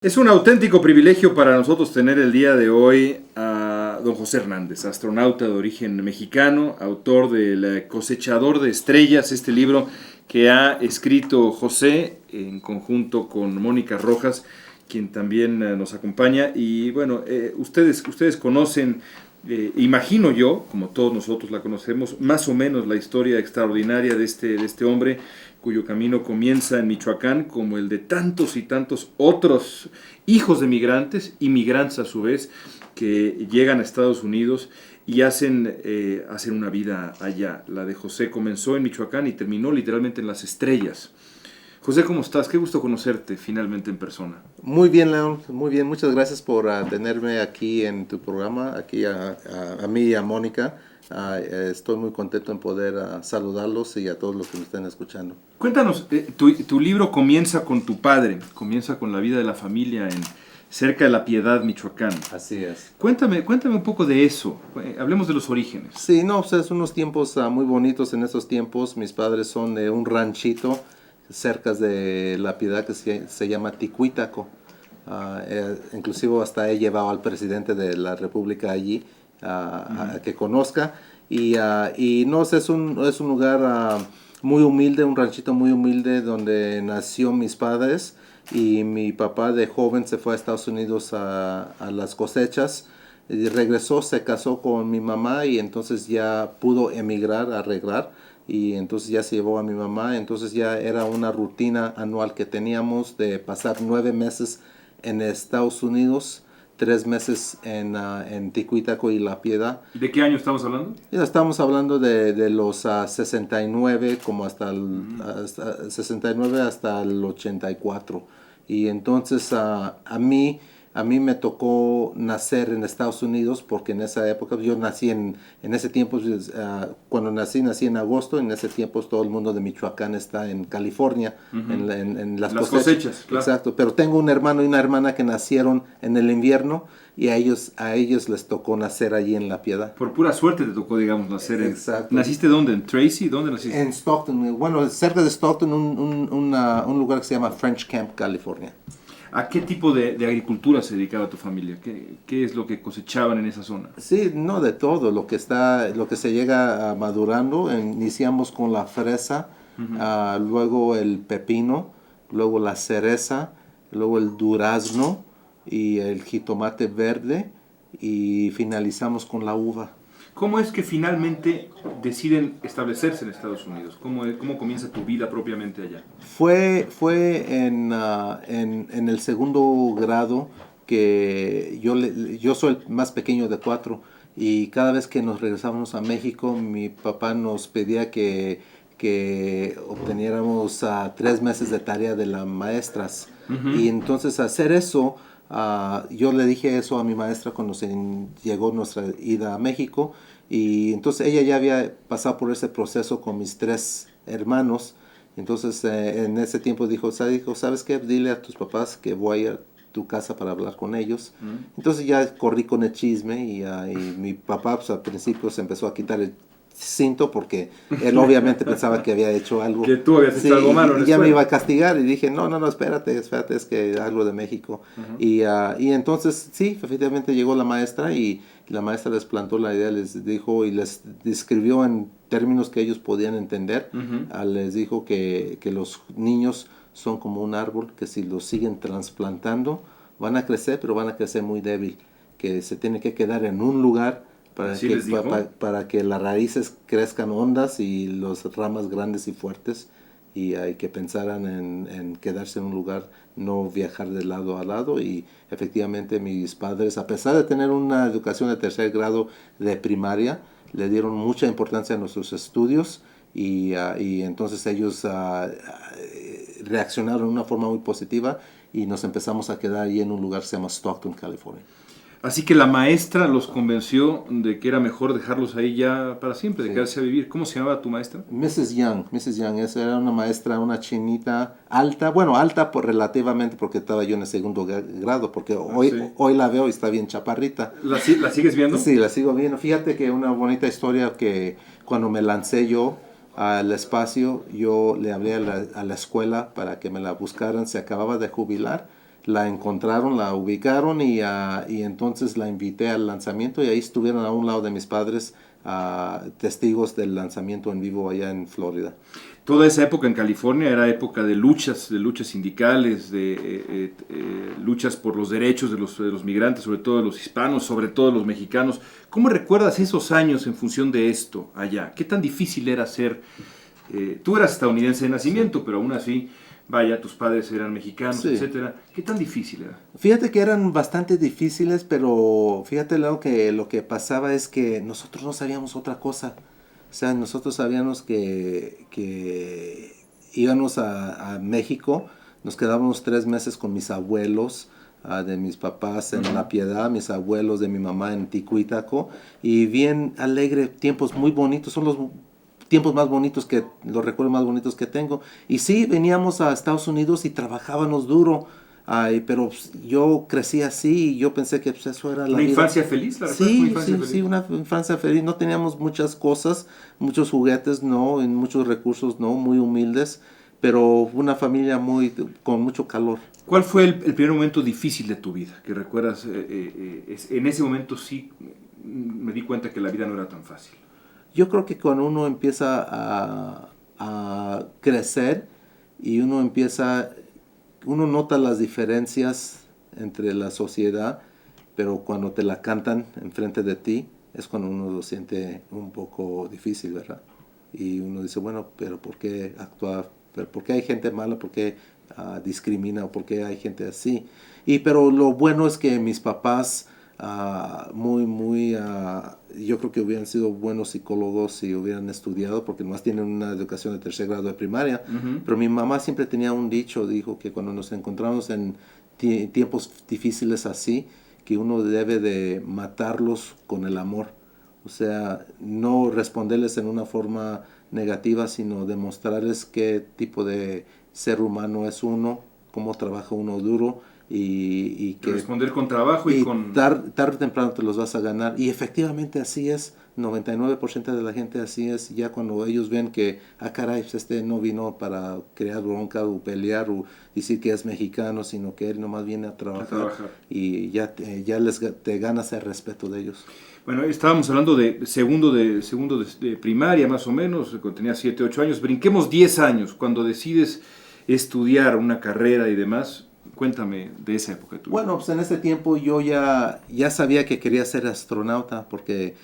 Es un auténtico privilegio para nosotros tener el día de hoy a don José Hernández, astronauta de origen mexicano, autor de El cosechador de estrellas, este libro que ha escrito José en conjunto con Mónica Rojas, quien también nos acompaña. Y bueno, ustedes conocen, imagino yo, como todos nosotros la conocemos, más o menos la historia extraordinaria de este hombre, cuyo camino comienza en Michoacán, como el de tantos y tantos otros hijos de migrantes, inmigrantes a su vez, que llegan a Estados Unidos y hacen una vida allá. La de José comenzó en Michoacán y terminó literalmente en las estrellas. José, ¿cómo estás? Qué gusto conocerte finalmente en persona. Muy bien, León, muy bien. Muchas gracias por tenerme aquí en tu programa, aquí a mí y a Mónica. Estoy muy contento en poder saludarlos y a todos los que me estén escuchando. Cuéntanos, tu libro comienza con tu padre, comienza con la vida de la familia cerca de La Piedad, Michoacán. Así es. Cuéntame un poco de eso. Hablemos de los orígenes. Sí, no, pues es unos tiempos muy bonitos en esos tiempos. Mis padres son de un ranchito cerca de La Piedad que se llama Ticuítaco. Inclusive hasta he llevado al presidente de la República allí a que conozca. Y no sé, es un lugar muy humilde, un ranchito muy humilde donde nació mis padres. Y mi papá de joven se fue a Estados Unidos a las cosechas. Y regresó, se casó con mi mamá y entonces ya pudo emigrar, arreglar. Y entonces ya se llevó a mi mamá. Entonces ya era una rutina anual que teníamos de pasar 9 meses en Estados Unidos, 3 meses en Ticuítaco y La Piedad. ¿De qué año estamos hablando? Ya estamos hablando de los 69, como hasta 69 hasta el 84. Y entonces a mí me tocó nacer en Estados Unidos porque en esa época, yo nací en ese tiempo, cuando nací en agosto, en ese tiempo todo el mundo de Michoacán está en California, en las cosechas. Claro. Exacto, pero tengo un hermano y una hermana que nacieron en el invierno y a ellos les tocó nacer allí en La Piedad. Por pura suerte te tocó, digamos, nacer en... Exacto. ¿Naciste dónde? ¿En Tracy? ¿Dónde naciste? En Stockton, bueno, cerca de Stockton, un lugar que se llama French Camp, California. ¿A qué tipo de agricultura se dedicaba tu familia? ¿Qué es lo que cosechaban en esa zona? Sí, no de todo, lo que se llega madurando. Iniciamos con la fresa, luego el pepino, luego la cereza, luego el durazno y el jitomate verde y finalizamos con la uva. ¿Cómo es que finalmente deciden establecerse en Estados Unidos? ¿Cómo comienza tu vida propiamente allá? Fue en el segundo grado que yo soy el más pequeño de 4 y cada vez que nos regresábamos a México mi papá nos pedía que obteniéramos 3 meses de tarea de las maestras. Y entonces hacer eso, yo le dije eso a mi maestra cuando llegó nuestra ida a México y entonces ella ya había pasado por ese proceso con mis 3 hermanos. Entonces en ese tiempo dijo, ¿sabes qué? Dile a tus papás que voy a tu casa para hablar con ellos. Entonces ya corrí con el chisme y mi papá pues, al principio se empezó a quitar el cinto porque él obviamente pensaba que había hecho algo. Que tú habías hecho algo malo en la y ya me escuela. iba a castigar y dije, no, espérate, es que algo de México. Y entonces sí, efectivamente llegó la maestra y la maestra les plantó la idea, les dijo y les describió en términos que ellos podían entender. Les dijo que los niños son como un árbol que si los siguen trasplantando van a crecer, pero van a crecer muy débil, que se tiene que quedar en un lugar para que las raíces crezcan hondas y las ramas grandes y fuertes, y hay que pensar en quedarse en un lugar, no viajar de lado a lado. Y efectivamente mis padres, a pesar de tener una educación de tercer grado de primaria, le dieron mucha importancia a nuestros estudios y entonces ellos reaccionaron de una forma muy positiva y nos empezamos a quedar ahí en un lugar que se llama Stockton, California. Así que la maestra los convenció de que era mejor dejarlos ahí ya para siempre, de quedarse a vivir. ¿Cómo se llamaba tu maestra? Mrs. Young, esa era una maestra, una chinita alta, bueno, alta relativamente porque estaba yo en el segundo grado, porque hoy la veo y está bien chaparrita. ¿La sigues viendo? Sí, la sigo viendo. Fíjate que una bonita historia que cuando me lancé yo al espacio, yo le hablé a la escuela para que me la buscaran, se acababa de jubilar. la encontraron, la ubicaron y entonces la invité al lanzamiento y ahí estuvieron a un lado de mis padres, testigos del lanzamiento en vivo allá en Florida. Toda esa época en California era época de luchas sindicales, luchas por los derechos de los migrantes, sobre todo de los hispanos, sobre todo de los mexicanos. ¿Cómo recuerdas esos años en función de esto allá? ¿Qué tan difícil era ser? Tú eras estadounidense de nacimiento, pero aún así, vaya, tus padres eran mexicanos, Sí. etcétera. ¿Qué tan difícil era? Fíjate que eran bastante difíciles, pero fíjate lo que pasaba es que nosotros no sabíamos otra cosa. O sea, nosotros sabíamos que íbamos a México, nos quedábamos 3 meses con mis abuelos, de mis papás en La Piedad, mis abuelos de mi mamá en Ticuitaco, y bien alegre, tiempos muy bonitos, son los tiempos más bonitos los recuerdos más bonitos que tengo. Y sí, veníamos a Estados Unidos y trabajábamos duro. Pero pues, yo crecí así y yo pensé que pues, eso era la ¿Una vida. infancia feliz? ¿La recuerdas como Sí, infancia sí, feliz? sí, una infancia feliz. No teníamos muchas cosas, muchos juguetes, no, en muchos recursos, no, muy humildes, pero una familia con mucho calor. ¿Cuál fue el primer momento difícil de tu vida? Que recuerdas, en ese momento sí me di cuenta que la vida no era tan fácil. Yo creo que cuando uno empieza a crecer y uno nota las diferencias entre la sociedad, pero cuando te la cantan enfrente de ti, es cuando uno lo siente un poco difícil, ¿verdad? Y uno dice, bueno, pero ¿por qué actúa? ¿Pero por qué hay gente mala? ¿Por qué discrimina? ¿O por qué hay gente así? Pero lo bueno es que mis papás, yo creo que hubieran sido buenos psicólogos si hubieran estudiado, porque nomás tienen una educación de 3er grado de primaria. Pero mi mamá siempre tenía un dicho, dijo que cuando nos encontramos en tiempos difíciles así, que uno debe de matarlos con el amor. O sea, no responderles en una forma negativa, sino demostrarles qué tipo de ser humano es uno, cómo trabaja uno duro y que Responder con trabajo y con... tarde o temprano te los vas a ganar. Y efectivamente así es. 99% de la gente así es. Ya cuando ellos ven que, caray, pues este no vino para crear bronca o pelear o decir que es mexicano, sino que él nomás viene a trabajar. Y ya te ganas el respeto de ellos. Bueno, estábamos hablando de segundo de primaria, más o menos, cuando tenía 7, 8 años. Brinquemos 10 años, cuando decides estudiar una carrera y demás. Cuéntame de esa época de tu vida. Bueno, pues en ese tiempo yo ya sabía que quería ser astronauta porque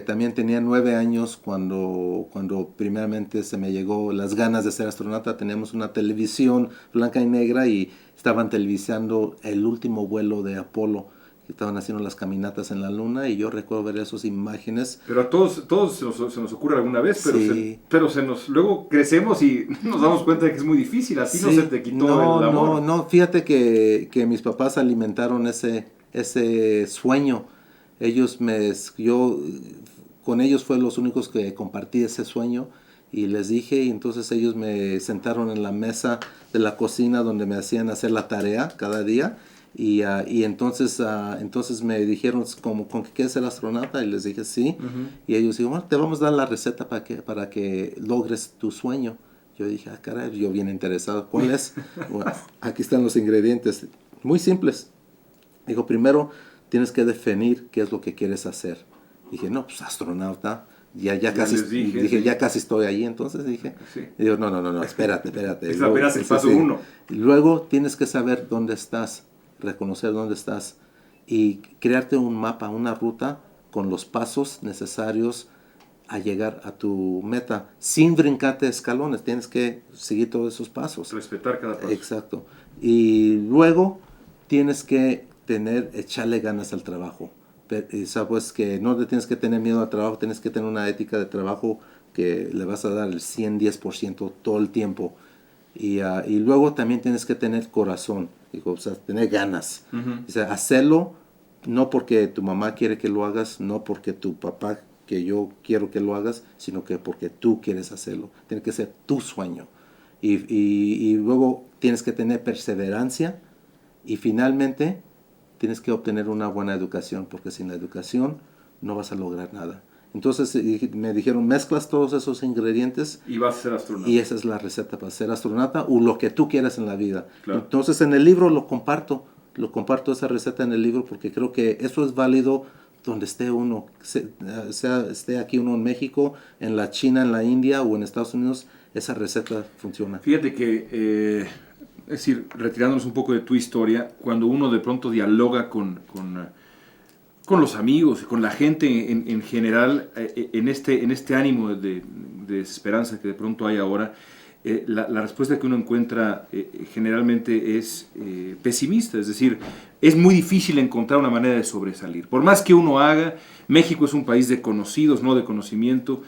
también tenía 9 años cuando primeramente se me llegó las ganas de ser astronauta. Teníamos una televisión blanca y negra y estaban televisando el último vuelo de Apolo. Estaban haciendo las caminatas en la luna y yo recuerdo ver esas imágenes. Pero a todos se nos ocurre alguna vez, Sí. Luego crecemos y nos damos cuenta de que es muy difícil. A ti no se te quitó el amor. No, fíjate que mis papás alimentaron ese sueño. Con ellos fue los únicos que compartí ese sueño y les dije, y entonces ellos me sentaron en la mesa de la cocina donde me hacían hacer la tarea cada día. Y entonces me dijeron, ¿con qué quieres ser astronauta? Y les dije, sí. Y ellos dijeron, bueno, te vamos a dar la receta para que logres tu sueño. Yo dije, caray, yo bien interesado. ¿Cuál es? Bueno, aquí están los ingredientes, muy simples. Dijo, primero tienes que definir qué es lo que quieres hacer. Dije, no, pues astronauta. Ya casi estoy ahí, entonces dije, sí. Digo, no, espérate. Es apenas el paso 1. Luego tienes que saber dónde estás, reconocer dónde estás y crearte un mapa, una ruta con los pasos necesarios a llegar a tu meta sin brincarte escalones. Tienes que seguir todos esos pasos. Respetar cada paso. Exacto. Y luego tienes que echarle ganas al trabajo. Sabes que no te tienes que tener miedo al trabajo, tienes que tener una ética de trabajo que le vas a dar el 110% todo el tiempo. Y luego también tienes que tener corazón, o sea, tener ganas. O sea, hacerlo no porque tu mamá quiere que lo hagas, no porque tu papá que yo quiero que lo hagas, sino que porque tú quieres hacerlo. Tiene que ser tu sueño. Y luego tienes que tener perseverancia y finalmente tienes que obtener una buena educación, porque sin la educación no vas a lograr nada. Entonces me dijeron, mezclas todos esos ingredientes Y vas a ser astronauta. y esa es la receta para ser astronauta o lo que tú quieras en la vida. Claro. Entonces en el libro lo comparto esa receta en el libro porque creo que eso es válido donde esté uno, esté aquí uno en México, en la China, en la India o en Estados Unidos, esa receta funciona. Fíjate que, es decir, retirándonos un poco de tu historia, cuando uno de pronto dialoga con los amigos, con la gente en general, en este ánimo de desesperanza que de pronto hay ahora, la respuesta que uno encuentra generalmente es pesimista, es decir, es muy difícil encontrar una manera de sobresalir. Por más que uno haga, México es un país de conocidos, no de conocimiento.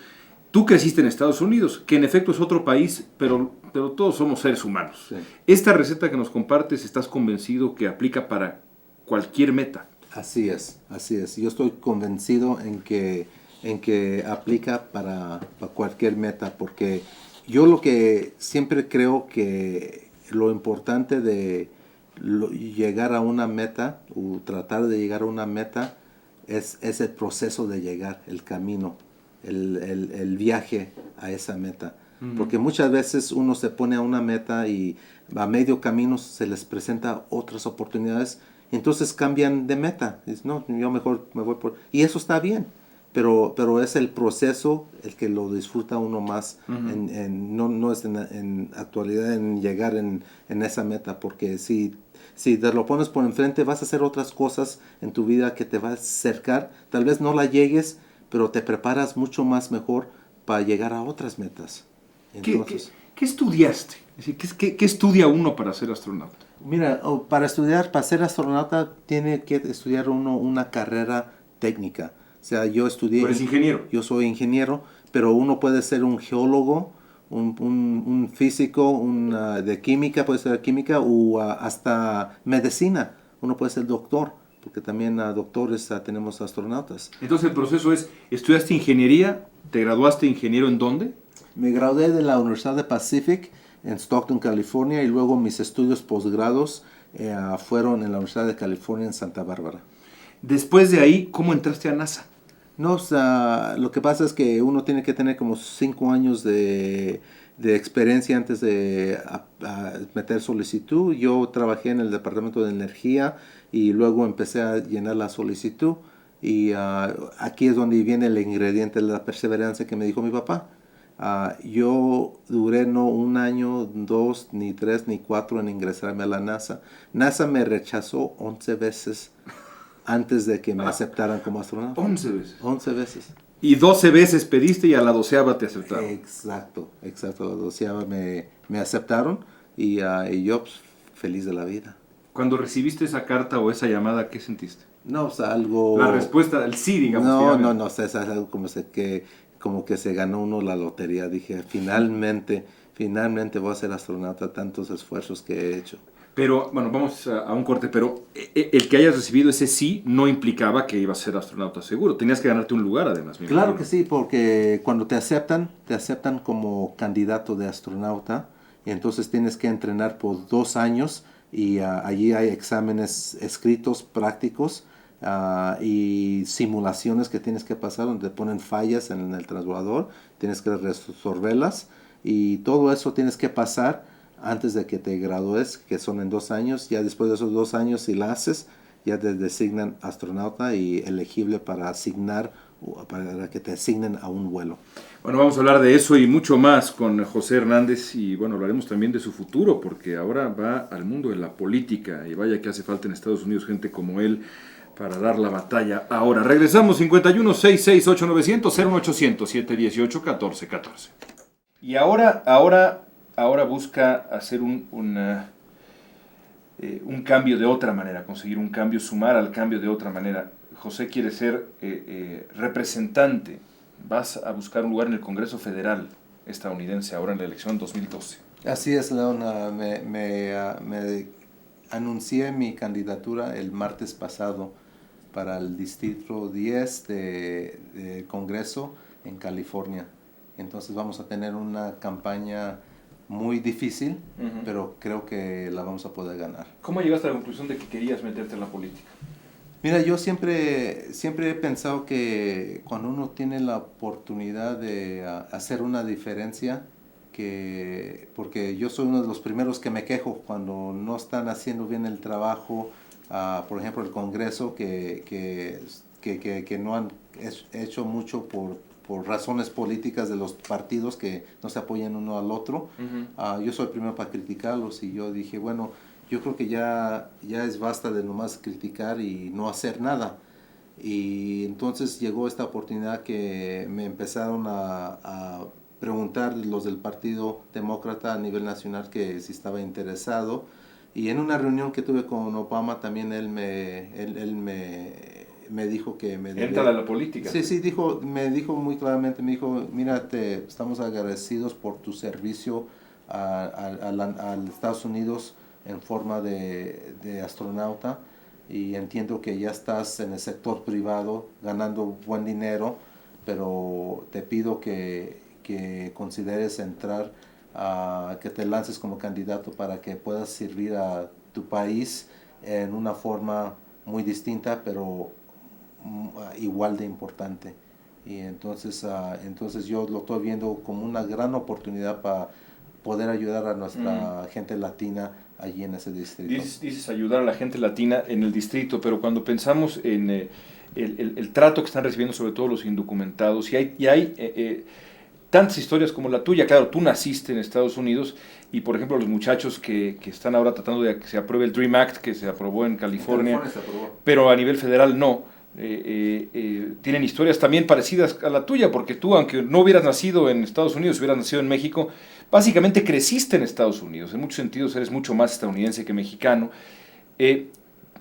Tú creciste en Estados Unidos, que en efecto es otro país, pero todos somos seres humanos. Sí. Esta receta que nos compartes, ¿estás convencido que aplica para cualquier meta? Así es. Yo estoy convencido en que aplica para cualquier meta, porque yo lo que siempre creo que lo importante de llegar a una meta o tratar de llegar a una meta es el proceso de llegar, el camino, el viaje a esa meta. Porque muchas veces uno se pone a una meta y a medio camino se les presenta otras oportunidades, entonces cambian de meta. Dicen, no, yo mejor me voy por... Y eso está bien, pero es el proceso el que lo disfruta uno más, no es en actualidad en llegar en esa meta, porque si te lo pones por enfrente vas a hacer otras cosas en tu vida que te va a acercar, tal vez no la llegues, pero te preparas mucho más mejor para llegar a otras metas. Entonces, ¿Qué estudiaste? Es decir, ¿qué estudia uno para ser astronauta? mira, para ser astronauta, tiene que estudiar uno una carrera técnica. O sea, yo estudié... ¿Tú eres ingeniero? Yo soy ingeniero, pero uno puede ser un geólogo, un físico, de química, puede ser química, o hasta medicina. Uno puede ser doctor, porque también doctores tenemos astronautas. Entonces el proceso es, ¿estudiaste ingeniería? ¿Te graduaste ingeniero en dónde? Me gradué de la Universidad de Pacific en Stockton, California, y luego mis estudios posgrados fueron en la Universidad de California en Santa Bárbara. Después de ahí, ¿cómo entraste a NASA? No, o sea, lo que pasa es que uno tiene que tener como 5 años de experiencia antes de meter solicitud. Yo trabajé en el Departamento de Energía y luego empecé a llenar la solicitud. Y aquí es donde viene el ingrediente de la perseverancia que me dijo mi papá. Yo duré no 1 año, 2, ni 3, ni 4 en ingresarme a la NASA. NASA me rechazó 11 veces antes de que me aceptaran como astronauta. 11 veces. 11 veces. Y 12 veces pediste y a la 12ª te aceptaron. Exacto. A la 12ª me aceptaron y yo pues, feliz de la vida. Cuando recibiste esa carta o esa llamada, ¿qué sentiste? No, o sea, algo... La respuesta del sí, digamos. No, o sea, es algo como que se ganó uno la lotería. Dije, finalmente voy a ser astronauta, tantos esfuerzos que he hecho. Pero, bueno, vamos a un corte, pero el que hayas recibido ese sí no implicaba que ibas a ser astronauta seguro. Tenías que ganarte un lugar, además. Claro que sí, porque cuando te aceptan como candidato de astronauta, y entonces tienes que entrenar por 2 años, y allí hay exámenes escritos, prácticos, y simulaciones que tienes que pasar, donde ponen fallas en el transbordador, tienes que resolverlas, y todo eso tienes que pasar antes de que te gradúes, que son en 2 años. Ya después de esos 2 años, si la haces, ya te designan astronauta y elegible para que te asignen a un vuelo. Bueno, vamos a hablar de eso y mucho más con José Hernández, y bueno, hablaremos también de su futuro, porque ahora va al mundo de la política, y vaya que hace falta en Estados Unidos gente como él para dar la batalla ahora. Regresamos, 51 668 900 01800 718 1414. Y ahora busca hacer un cambio de otra manera, conseguir un cambio, sumar al cambio de otra manera. José quiere ser representante. Vas a buscar un lugar en el Congreso Federal estadounidense ahora en la elección 2012. Así es, León. Me anuncié mi candidatura el martes pasado para el Distrito 10 de Congreso en California. Entonces vamos a tener una campaña muy difícil, pero creo que la vamos a poder ganar. ¿Cómo llegaste a la conclusión de que querías meterte en la política? Mira, yo siempre he pensado que cuando uno tiene la oportunidad de hacer una diferencia, porque yo soy uno de los primeros que me quejo cuando no están haciendo bien el trabajo, por ejemplo, el Congreso, que no han hecho mucho por razones políticas de los partidos que no se apoyan uno al otro. Yo soy el primero para criticarlos y yo dije, bueno, yo creo que ya es basta de nomás criticar y no hacer nada. Y entonces llegó esta oportunidad que me empezaron a preguntar los del Partido Demócrata a nivel nacional que si estaba interesado. Y en una reunión que tuve con Obama también él me dijo que me debía... Entra a la política. Sí, sí, me dijo muy claramente, me dijo, mira, estamos agradecidos por tu servicio a Estados Unidos en forma de astronauta y entiendo que ya estás en el sector privado ganando buen dinero, pero te pido que consideres entrar, que te lances como candidato para que puedas servir a tu país en una forma muy distinta, pero igual de importante. Y entonces yo lo estoy viendo como una gran oportunidad para poder ayudar a nuestra gente latina allí en ese distrito. Dices ayudar a la gente latina en el distrito, pero cuando pensamos en el trato que están recibiendo sobre todo los indocumentados, y hay tantas historias como la tuya, claro, tú naciste en Estados Unidos y por ejemplo los muchachos que están ahora tratando de que se apruebe el DREAM Act, que se aprobó en California, pero a nivel federal no. Tienen historias también parecidas a la tuya, porque tú, aunque no hubieras nacido en Estados Unidos, hubieras nacido en México, básicamente creciste en Estados Unidos, en muchos sentidos eres mucho más estadounidense que mexicano.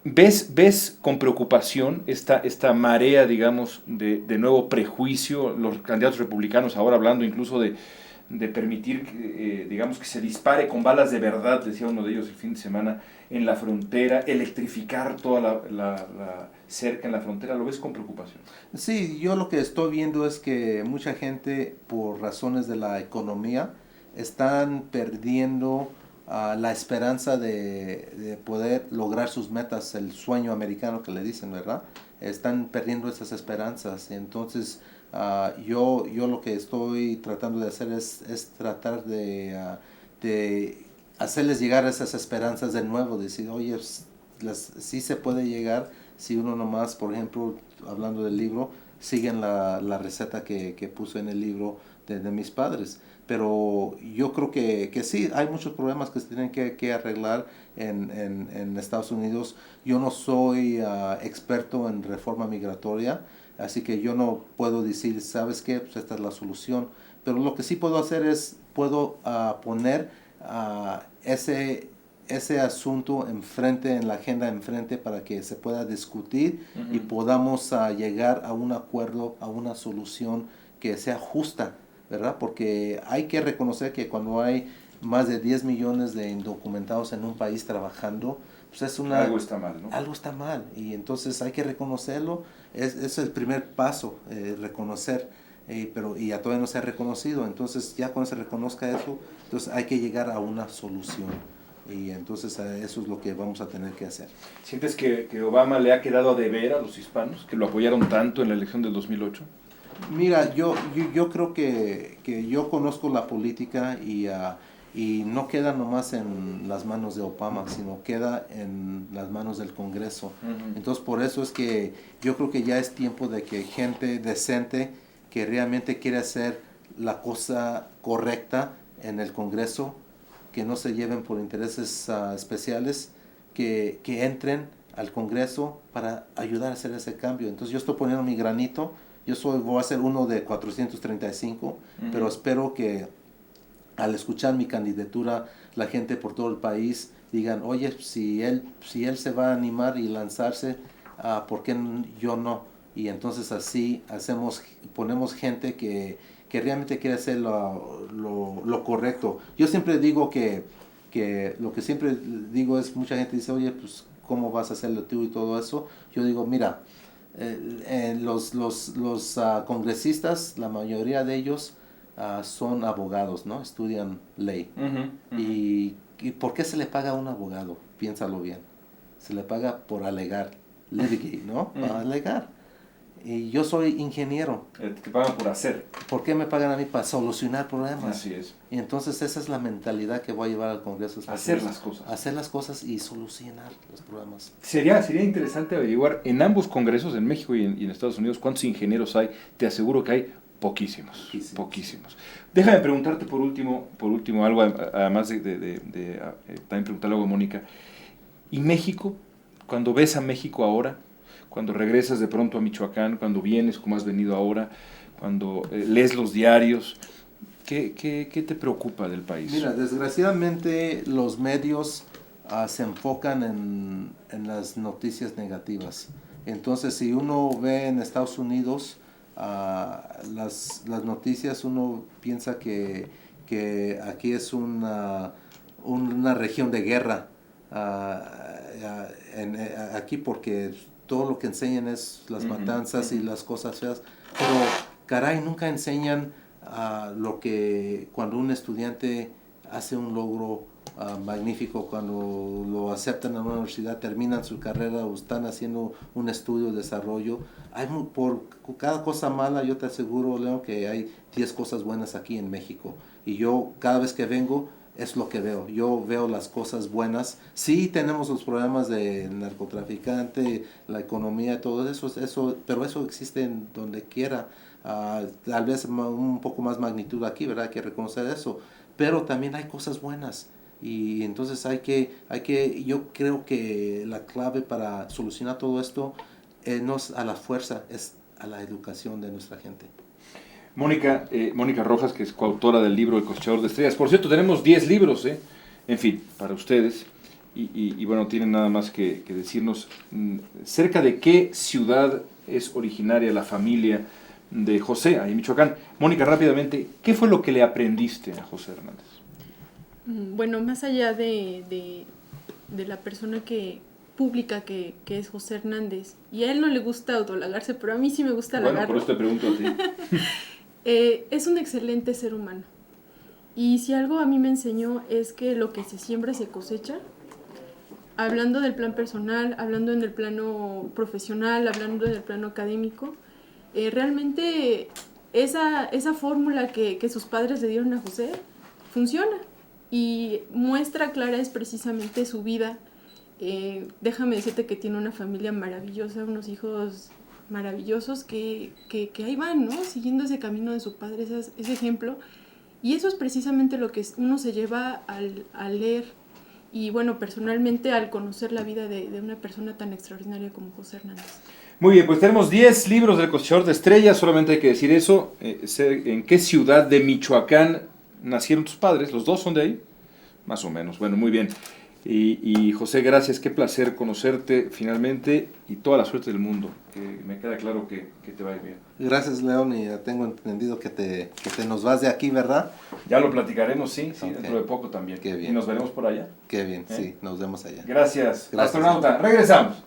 ¿Ves con preocupación esta marea, digamos, de nuevo prejuicio, los candidatos republicanos ahora hablando incluso de permitir, digamos, que se dispare con balas de verdad, decía uno de ellos el fin de semana, en la frontera, electrificar toda la cerca en la frontera? ¿Lo ves con preocupación? Sí, yo lo que estoy viendo es que mucha gente, por razones de la economía, están perdiendo la esperanza de poder lograr sus metas, el sueño americano que le dicen, ¿verdad? Están perdiendo esas esperanzas. Entonces, yo lo que estoy tratando de hacer es tratar de hacerles llegar esas esperanzas de nuevo, decir, oye, sí se puede llegar si uno nomás, por ejemplo, hablando del libro, siguen la receta que puse en el libro de mis padres. Pero yo creo que sí, hay muchos problemas que se tienen que arreglar en Estados Unidos. Yo no soy experto en reforma migratoria, así que yo no puedo decir, ¿sabes qué? Pues esta es la solución. Pero lo que sí puedo hacer es, puedo poner ese asunto enfrente, en la agenda enfrente, para que se pueda discutir y podamos llegar a un acuerdo, a una solución que sea justa, ¿verdad? Porque hay que reconocer que cuando hay más de 10 millones de indocumentados en un país trabajando, pues Algo está mal, ¿no? algo está mal, y entonces hay que reconocerlo. Es el primer paso, reconocer, pero y ya todavía no se ha reconocido. Entonces ya cuando se reconozca eso, entonces hay que llegar a una solución. Y entonces eso es lo que vamos a tener que hacer. ¿Sientes que Obama le ha quedado a deber a los hispanos, que lo apoyaron tanto en la elección del 2008? Mira, yo creo que yo conozco la política y no queda nomás en las manos de Obama, sino queda en las manos del Congreso. Entonces por eso es que yo creo que ya es tiempo de que gente decente que realmente quiere hacer la cosa correcta en el Congreso, que no se lleven por intereses especiales, que entren al Congreso para ayudar a hacer ese cambio. Entonces yo estoy poniendo mi granito. Voy a ser uno de 435, pero espero que al escuchar mi candidatura, la gente por todo el país digan, oye, si él se va a animar y lanzarse, ¿por qué yo no? Y entonces así ponemos gente que realmente quiere hacer lo correcto. Yo siempre digo que lo que siempre digo es, mucha gente dice, oye, pues, ¿cómo vas a hacerlo tú y todo eso? Yo digo, mira, los congresistas, la mayoría de ellos son abogados, ¿no? Estudian ley. ¿Y por qué se le paga a un abogado? Piénsalo bien. Se le paga por alegar, litigate, ¿no? Para alegar. Y yo soy ingeniero. Te pagan por hacer. ¿Por qué me pagan a mí? Para solucionar problemas. Así es. Y entonces esa es la mentalidad que voy a llevar al Congreso. Hacer las cosas. Hacer las cosas y solucionar los problemas. Sería interesante averiguar en ambos congresos, en México y en Estados Unidos, cuántos ingenieros hay. Te aseguro que hay poquísimos. Déjame preguntarte por último algo, además de también preguntarle algo a Mónica. ¿Y México? Cuando ves a México ahora, cuando regresas de pronto a Michoacán, cuando vienes como has venido ahora, cuando lees los diarios, ¿qué te preocupa del país? Mira, desgraciadamente los medios se enfocan en las noticias negativas. Entonces, si uno ve en Estados Unidos las noticias, uno piensa que aquí es una región de guerra. Aquí porque todo lo que enseñan es las matanzas y las cosas feas, pero caray, nunca enseñan lo que cuando un estudiante hace un logro magnífico, cuando lo aceptan en una universidad, terminan su carrera o están haciendo un estudio de desarrollo. Por cada cosa mala, yo te aseguro, Leo, que hay 10 cosas buenas aquí en México. Y yo cada vez que vengo, es lo que veo. Yo veo las cosas buenas. Sí tenemos los problemas de narcotraficante, la economía, todo eso, pero eso existe en donde quiera. Tal vez un poco más magnitud aquí, ¿verdad? Hay que reconocer eso. Pero también hay cosas buenas. Y entonces yo creo que la clave para solucionar todo esto no es a la fuerza, es a la educación de nuestra gente. Mónica Rojas, que es coautora del libro El cosechador de estrellas. Por cierto, tenemos 10 libros, en fin, para ustedes. Y bueno, tienen nada más que decirnos cerca de qué ciudad es originaria la familia de José, ahí en Michoacán. Mónica, rápidamente, ¿qué fue lo que le aprendiste a José Hernández? Bueno, más allá de la persona pública que es José Hernández, y a él no le gusta autohalagarse, pero a mí sí me gusta halagarlo. Bueno, por eso te pregunto a ti. Es un excelente ser humano. Y si algo a mí me enseñó es que lo que se siembra se cosecha. Hablando del plan personal, hablando en el plano profesional, hablando en el plano académico, realmente esa fórmula que sus padres le dieron a José funciona. Y muestra clara es precisamente su vida. Déjame decirte que tiene una familia maravillosa, unos hijos maravillosos que ahí van, ¿no? Siguiendo ese camino de su padre, ese ejemplo. Y eso es precisamente lo que uno se lleva al leer y, bueno, personalmente al conocer la vida de una persona tan extraordinaria como José Hernández. Muy bien, pues tenemos 10 libros del cosechador de estrellas, solamente hay que decir eso. ¿En qué ciudad de Michoacán nacieron tus padres? ¿Los dos son de ahí? Más o menos. Bueno, muy bien. Y José, gracias, qué placer conocerte finalmente y toda la suerte del mundo, que me queda claro que te va a ir bien. Gracias, León, y tengo entendido que te nos vas de aquí, ¿verdad? Ya lo platicaremos, sí, Okay. dentro de poco también. Qué bien. Y nos veremos por allá. Qué bien, sí, nos vemos allá. Gracias, astronauta. Regresamos.